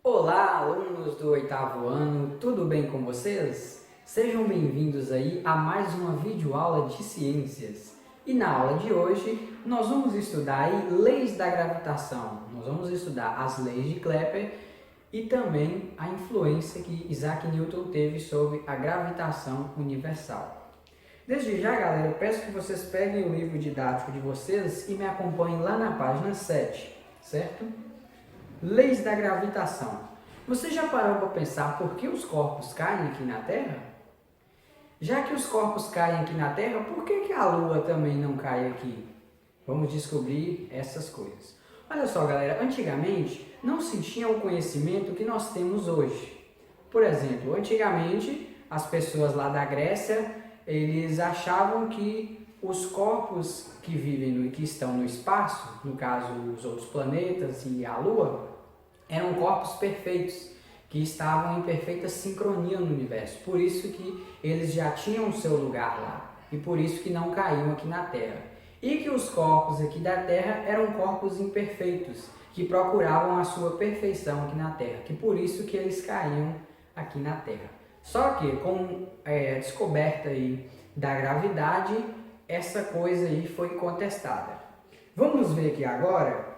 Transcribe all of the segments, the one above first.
Olá, alunos do oitavo ano, tudo bem com vocês? Sejam bem-vindos aí a mais uma videoaula de ciências. E na aula de hoje nós vamos estudar aí leis da gravitação. Nós vamos estudar as leis de Kepler e também a influência que Isaac Newton teve sobre a gravitação universal. Desde já, galera, eu peço que vocês peguem o livro didático de vocês e me acompanhem lá na página 7, certo? Leis da gravitação. Você já parou para pensar por que os corpos caem aqui na Terra? Já que os corpos caem aqui na Terra, por que a Lua também não cai aqui? Vamos descobrir essas coisas. Olha só, galera, antigamente não se tinha o conhecimento que nós temos hoje. Por exemplo, antigamente as pessoas lá da Grécia, eles achavam que os corpos que vivem que estão no espaço, no caso os outros planetas e a Lua, eram corpos perfeitos, que estavam em perfeita sincronia no universo. Por isso que eles já tinham o seu lugar lá e por isso que não caíam aqui na Terra. E que os corpos aqui da Terra eram corpos imperfeitos, que procuravam a sua perfeição aqui na Terra, que por isso que eles caíam aqui na Terra. Só que com a descoberta aí da gravidade, essa coisa aí foi contestada. Vamos ver aqui agora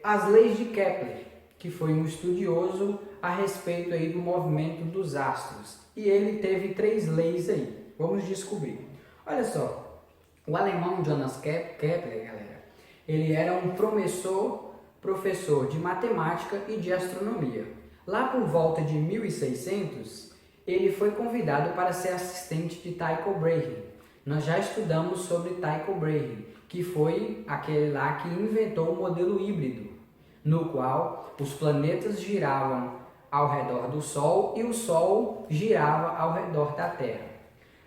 as leis de Kepler, que foi um estudioso a respeito aí do movimento dos astros. E ele teve 3 leis aí. Vamos descobrir. Olha só, o alemão Johannes Kepler, galera, ele era um professor de matemática e de astronomia. Lá por volta de 1600, ele foi convidado para ser assistente de Tycho Brahe. Nós já estudamos sobre Tycho Brahe, que foi aquele lá que inventou o modelo híbrido, no qual os planetas giravam ao redor do Sol e o Sol girava ao redor da Terra.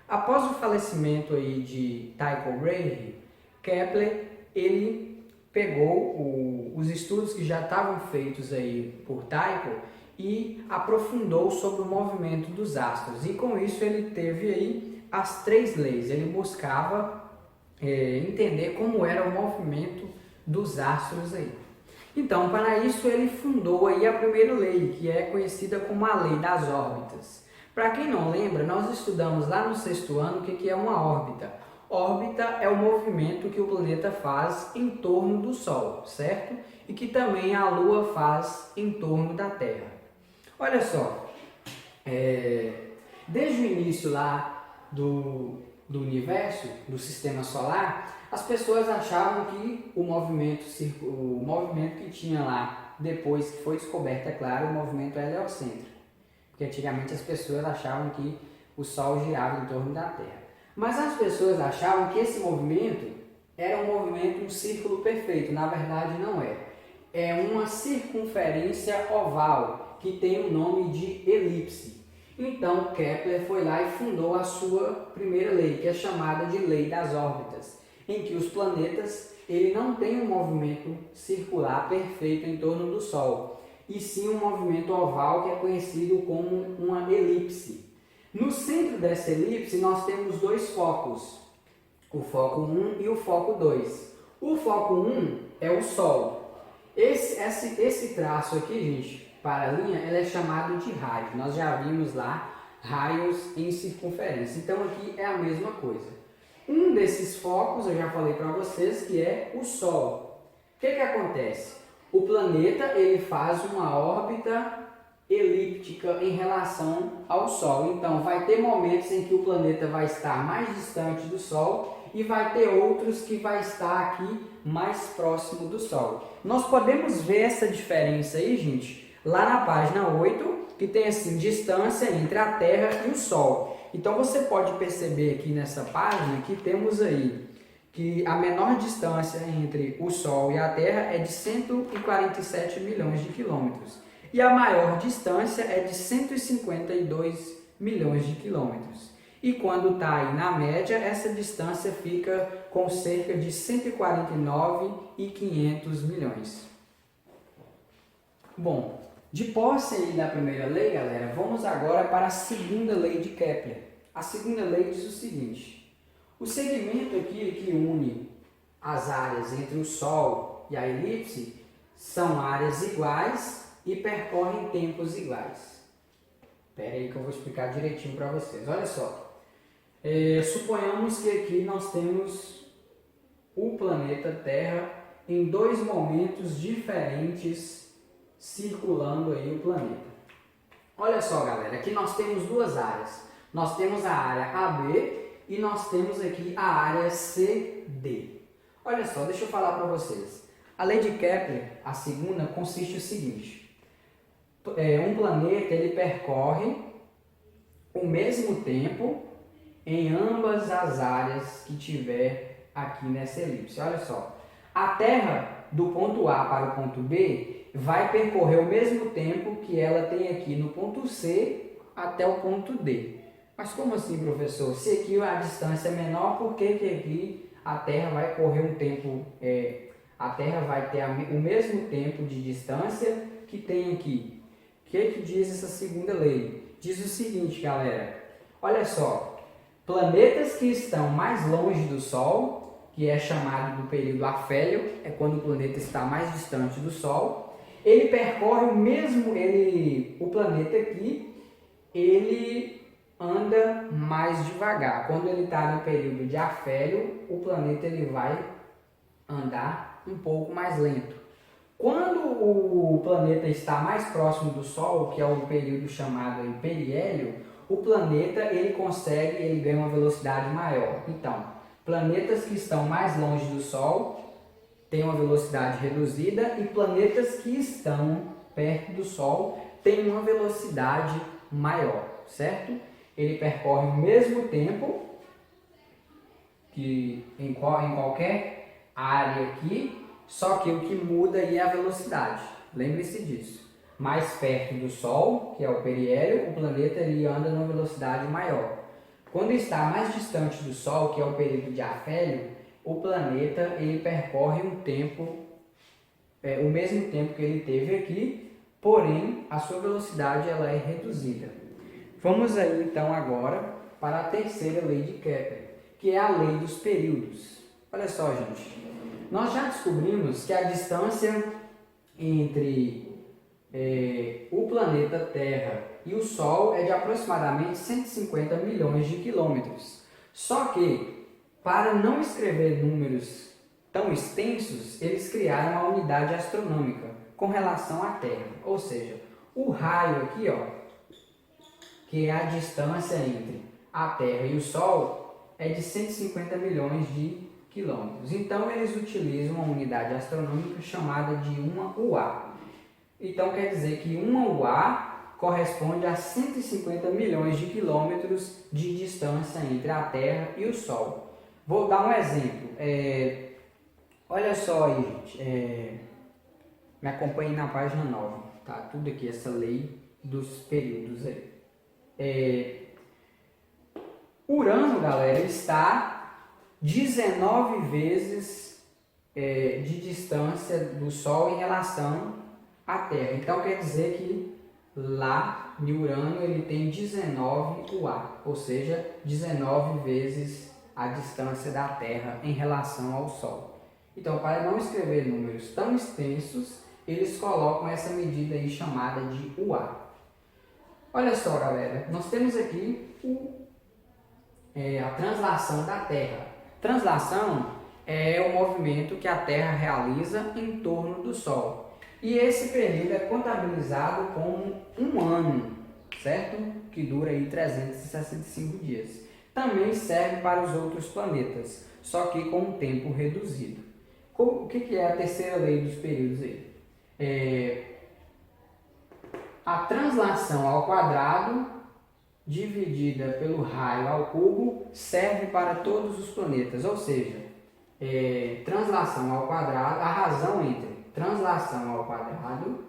Após o falecimento aí de Tycho Brahe, Kepler ele pegou os estudos que já estavam feitos aí por Tycho e aprofundou sobre o movimento dos astros. E com isso ele teve aí as 3 leis. Ele buscava entender como era o movimento dos astros aí. Então, para isso ele fundou aí a primeira lei, que é conhecida como a lei das órbitas. Para quem não lembra, nós estudamos lá no 6º ano o que é uma órbita. Órbita é o movimento que o planeta faz em torno do Sol, certo? E que também a Lua faz em torno da Terra. Olha só, desde o início lá do universo, do sistema solar, as pessoas achavam que o movimento que tinha lá, depois que foi descoberto, é claro, o movimento heliocêntrico. Porque antigamente as pessoas achavam que o Sol girava em torno da Terra. Mas as pessoas achavam que esse movimento era um círculo perfeito. Na verdade não é. É uma circunferência oval, que tem o nome de elipse. Então Kepler foi lá e fundou a sua primeira lei, que é chamada de lei das órbitas, em que os planetas ele não tem um movimento circular perfeito em torno do Sol, e sim um movimento oval que é conhecido como uma elipse. No centro dessa elipse nós temos 2 focos, o foco 1 e o foco 2. O foco 1 é o Sol. Esse traço aqui, gente, para a linha, ela é chamado de raio. Nós já vimos lá raios em circunferência. Então aqui é a mesma coisa. Um desses focos, eu já falei para vocês, que é o Sol. O que acontece? O planeta ele faz uma órbita elíptica em relação ao Sol. Então vai ter momentos em que o planeta vai estar mais distante do Sol e vai ter outros que vai estar aqui mais próximo do Sol. Nós podemos ver essa diferença aí, gente, lá na página 8, que tem assim, distância entre a Terra e o Sol. Então você pode perceber aqui nessa página que temos aí que a menor distância entre o Sol e a Terra é de 147 milhões de quilômetros. E a maior distância é de 152 milhões de quilômetros. E quando está aí na média, essa distância fica com cerca de 149.500 milhões. Bom, de posse aí da primeira lei, galera, vamos agora para a segunda lei de Kepler. A segunda lei diz o seguinte: o segmento aqui que une as áreas entre o Sol e a elipse são áreas iguais e percorre em tempos iguais. Espera aí que eu vou explicar direitinho para vocês. Olha só, suponhamos que aqui nós temos o planeta Terra em dois momentos diferentes circulando aí o planeta. Olha só, galera, aqui nós temos duas áreas. Nós temos a área AB e nós temos aqui a área CD. Olha só, deixa eu falar para vocês. A lei de Kepler, a segunda, consiste no seguinte. Um planeta ele percorre o mesmo tempo em ambas as áreas que tiver aqui nessa elipse. Olha só, a Terra do ponto A para o ponto B vai percorrer o mesmo tempo que ela tem aqui no ponto C até o ponto D. Mas como assim, professor? Se aqui a distância é menor, por que aqui a Terra vai correr um tempo, a Terra vai ter o mesmo tempo de distância que tem aqui? O que diz essa segunda lei? Diz o seguinte, galera, olha só, planetas que estão mais longe do Sol, que é chamado do período afélio, é quando o planeta está mais distante do Sol, ele percorre o planeta aqui, ele anda mais devagar. Quando ele está no período de afélio, o planeta ele vai andar um pouco mais lento. Quando o planeta está mais próximo do Sol, que é o período chamado de periélio, o planeta ele ganha uma velocidade maior. Então, planetas que estão mais longe do Sol têm uma velocidade reduzida e planetas que estão perto do Sol têm uma velocidade maior, certo? Ele percorre o mesmo tempo que em qualquer área aqui, só que o que muda aí é a velocidade. Lembre-se disso. Mais perto do Sol, que é o periélio, o planeta ele anda numa velocidade maior. Quando está mais distante do Sol, que é o período de afélio, o planeta ele percorre um tempo, o mesmo tempo que ele teve aqui, porém a sua velocidade ela é reduzida. Vamos aí então agora para a terceira lei de Kepler, que é a lei dos períodos. Olha só, gente, nós já descobrimos que a distância entre o planeta Terra e o Sol é de aproximadamente 150 milhões de quilômetros. Só que, para não escrever números tão extensos, eles criaram uma unidade astronômica com relação à Terra. Ou seja, o raio aqui, ó, que é a distância entre a Terra e o Sol, é de 150 milhões de quilômetros. Então, eles utilizam uma unidade astronômica chamada de uma UA. Então, quer dizer que uma UA corresponde a 150 milhões de quilômetros de distância entre a Terra e o Sol. Vou dar um exemplo. Olha só aí, gente. Me acompanhe na página 9. Tá? Tudo aqui, essa lei dos períodos aí. Urano, galera, está 19 vezes de distância do Sol em relação à Terra. Então quer dizer que lá em Urano ele tem 19 UA, ou seja, 19 vezes a distância da Terra em relação ao Sol. Então, para não escrever números tão extensos, eles colocam essa medida aí chamada de UA. Olha só, galera, nós temos aqui a translação da Terra. Translação é o movimento que a Terra realiza em torno do Sol. E esse período é contabilizado como um ano, certo? Que dura aí 365 dias. Também serve para os outros planetas, só que com um tempo reduzido. O que é a terceira lei dos períodos aí? A translação ao quadrado dividida pelo raio ao cubo serve para todos os planetas, ou seja, translação ao quadrado, a razão entre translação ao quadrado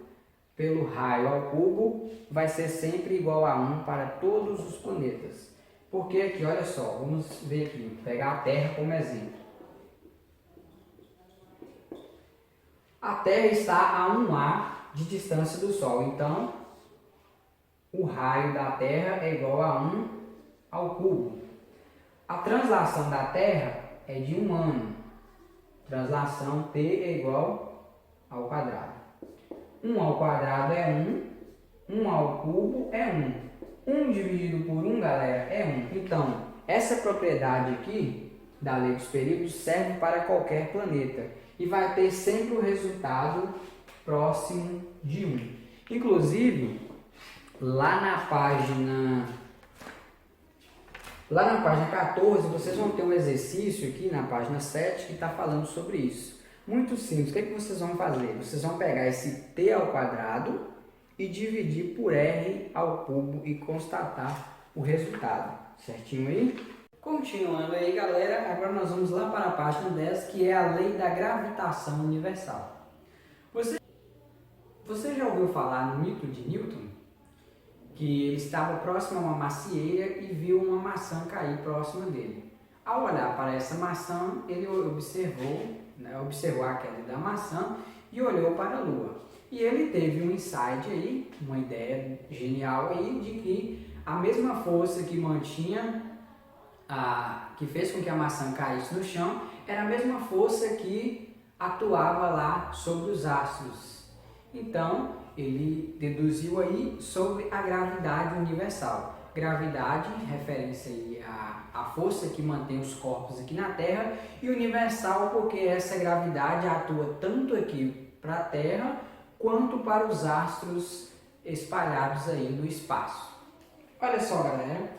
pelo raio ao cubo vai ser sempre igual a 1 para todos os planetas. Porque aqui, olha só, vamos ver aqui, pegar a Terra como exemplo. A Terra está a 1A de distância do Sol, então o raio da Terra é igual a 1 ao cubo. A translação da Terra é de 1 ano. Translação T é igual ao quadrado. 1 ao quadrado é 1, 1 ao cubo é 1. 1 dividido por 1, galera, é 1. Então, essa propriedade aqui da lei dos períodos serve para qualquer planeta e vai ter sempre o resultado próximo de 1. Inclusive, lá na página 14, vocês vão ter um exercício aqui na página 7 que está falando sobre isso. Muito simples. O que vocês vão fazer? Vocês vão pegar esse t ao quadrado e dividir por r ao cubo e constatar o resultado. Certinho aí? Continuando aí, galera, agora nós vamos lá para a página 10, que é a lei da gravitação universal. Você já ouviu falar no mito de Newton? Que ele estava próximo a uma macieira e viu uma maçã cair próxima dele. Ao olhar para essa maçã, ele observou a queda da maçã e olhou para a Lua. E ele teve um insight aí, uma ideia genial aí, de que a mesma força que que fez com que a maçã caísse no chão, era a mesma força que atuava lá sobre os astros. Então, ele deduziu aí sobre a gravidade universal. Gravidade, referência aí à força que mantém os corpos aqui na Terra, e universal porque essa gravidade atua tanto aqui para a Terra, quanto para os astros espalhados aí no espaço. Olha só, galera,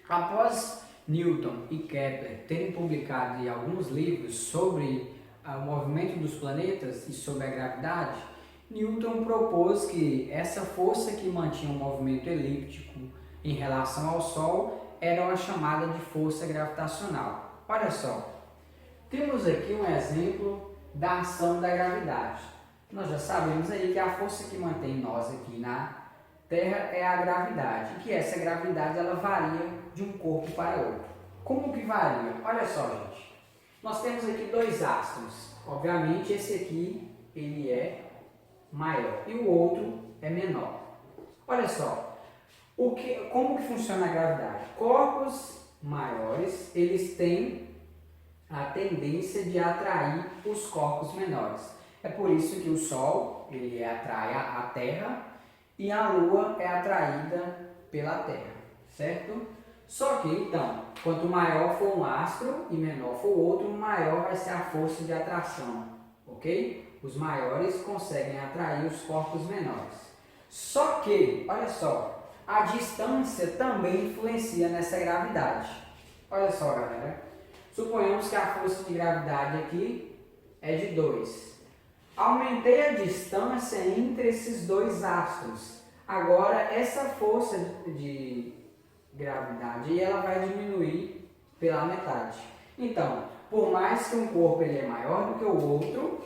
após Newton e Kepler terem publicado aí alguns livros sobre o movimento dos planetas e sobre a gravidade, Newton propôs que essa força que mantinha o movimento elíptico em relação ao Sol era a chamada de força gravitacional. Olha só, temos aqui um exemplo da ação da gravidade. Nós já sabemos aí que a força que mantém nós aqui na Terra é a gravidade, e que essa gravidade ela varia de um corpo para outro. Como que varia? Olha só, gente. Nós temos aqui dois astros. Obviamente esse aqui ele é maior e o outro é menor. Olha só, como que funciona a gravidade? Corpos maiores, eles têm a tendência de atrair os corpos menores. É por isso que o Sol ele atrai a Terra e a Lua é atraída pela Terra, certo? Só que, então, quanto maior for um astro e menor for o outro, maior vai ser a força de atração, ok? Os maiores conseguem atrair os corpos menores. Só que, olha só, a distância também influencia nessa gravidade. Olha só, galera. Suponhamos que a força de gravidade aqui é de 2. Aumentei a distância entre esses dois astros. Agora, essa força de gravidade ela vai diminuir pela metade. Então, por mais que um corpo ele é maior do que o outro,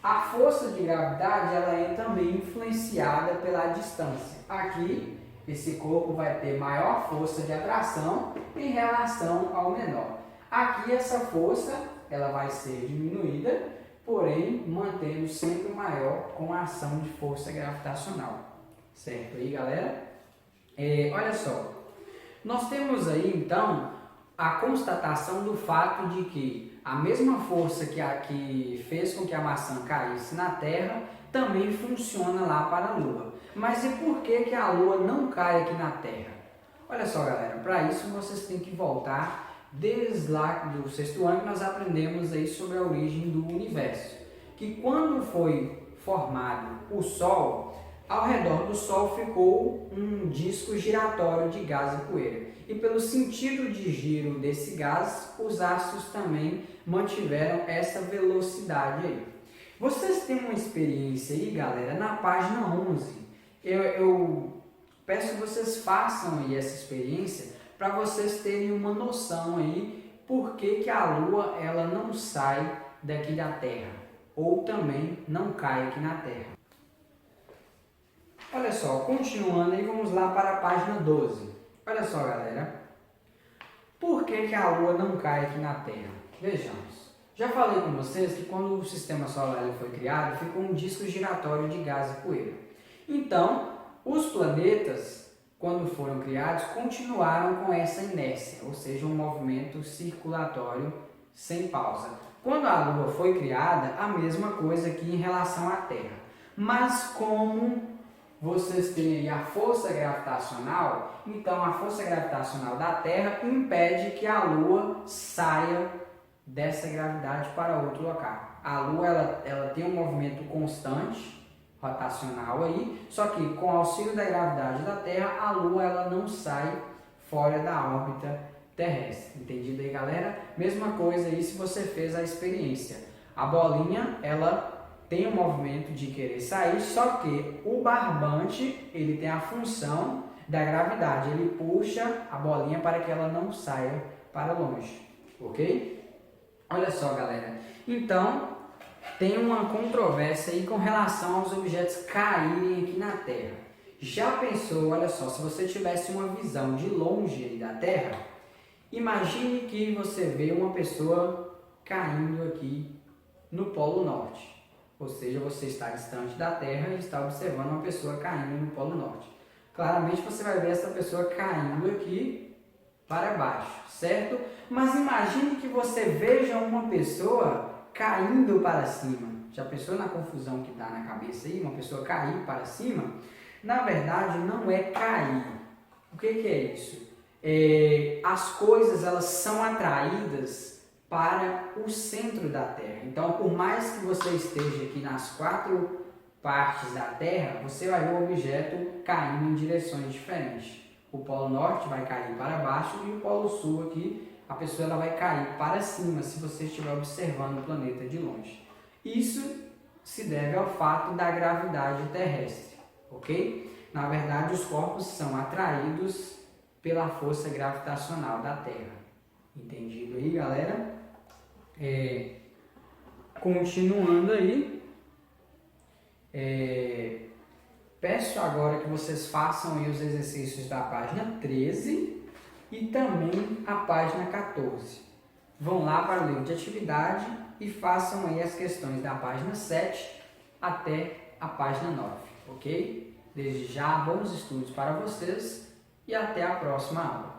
a força de gravidade ela é também influenciada pela distância. Aqui, esse corpo vai ter maior força de atração em relação ao menor. Aqui, essa força ela vai ser diminuída, porém mantendo sempre maior com a ação de força gravitacional. Certo aí, galera? Olha só, nós temos aí então a constatação do fato de que a mesma força que fez com que a maçã caísse na Terra também funciona lá para a Lua. Mas e por que a Lua não cai aqui na Terra? Olha só, galera, para isso vocês têm que voltar desde lá do 6º ano que nós aprendemos aí sobre a origem do universo. Que quando foi formado o Sol, ao redor do Sol ficou um disco giratório de gás e poeira. E pelo sentido de giro desse gás, os astros também mantiveram essa velocidade aí. Vocês têm uma experiência aí, galera, na página 11. Eu peço que vocês façam aí essa experiência para vocês terem uma noção aí por que a Lua ela não sai daqui da Terra ou também não cai aqui na Terra. Olha só, continuando aí, vamos lá para a página 12. Olha só, galera, por que a Lua não cai aqui na Terra? Vejamos. Já falei com vocês que quando o sistema solar foi criado, ficou um disco giratório de gás e poeira. Então, os planetas, quando foram criados, continuaram com essa inércia, ou seja, um movimento circulatório sem pausa. Quando a Lua foi criada, a mesma coisa aqui em relação à Terra. Mas como vocês têm aí a força gravitacional, então a força gravitacional da Terra impede que a Lua saia dessa gravidade para outro local. A Lua ela tem um movimento constante, rotacional aí, só que com o auxílio da gravidade da Terra, a Lua ela não sai fora da órbita terrestre. Entendido aí, galera? Mesma coisa aí se você fez a experiência. A bolinha, ela tem um movimento de querer sair, só que o barbante, ele tem a função da gravidade, ele puxa a bolinha para que ela não saia para longe, ok? Olha só, galera, então tem uma controvérsia aí com relação aos objetos caírem aqui na Terra. Já pensou, olha só, se você tivesse uma visão de longe aí da Terra, imagine que você vê uma pessoa caindo aqui no Polo Norte. Ou seja, você está distante da Terra e está observando uma pessoa caindo no Polo Norte. Claramente você vai ver essa pessoa caindo aqui para baixo, certo? Mas imagine que você veja uma pessoa caindo para cima. Já pensou na confusão que dá na cabeça aí? Uma pessoa cair para cima? Na verdade, não é cair. O que é isso? As coisas elas são atraídas para o centro da Terra. Então, por mais que você esteja aqui nas 4 partes da Terra, você vai ver o objeto caindo em direções diferentes. O Polo Norte vai cair para baixo e o Polo Sul aqui, a pessoa ela vai cair para cima se você estiver observando o planeta de longe. Isso se deve ao fato da gravidade terrestre, ok? Na verdade, os corpos são atraídos pela força gravitacional da Terra. Entendido aí, galera? Continuando aí, peço agora que vocês façam aí os exercícios da página 13 e também a página 14. Vão lá para o livro de atividade e façam aí as questões da página 7 até a página 9, ok? Desde já, bons estudos para vocês e até a próxima aula.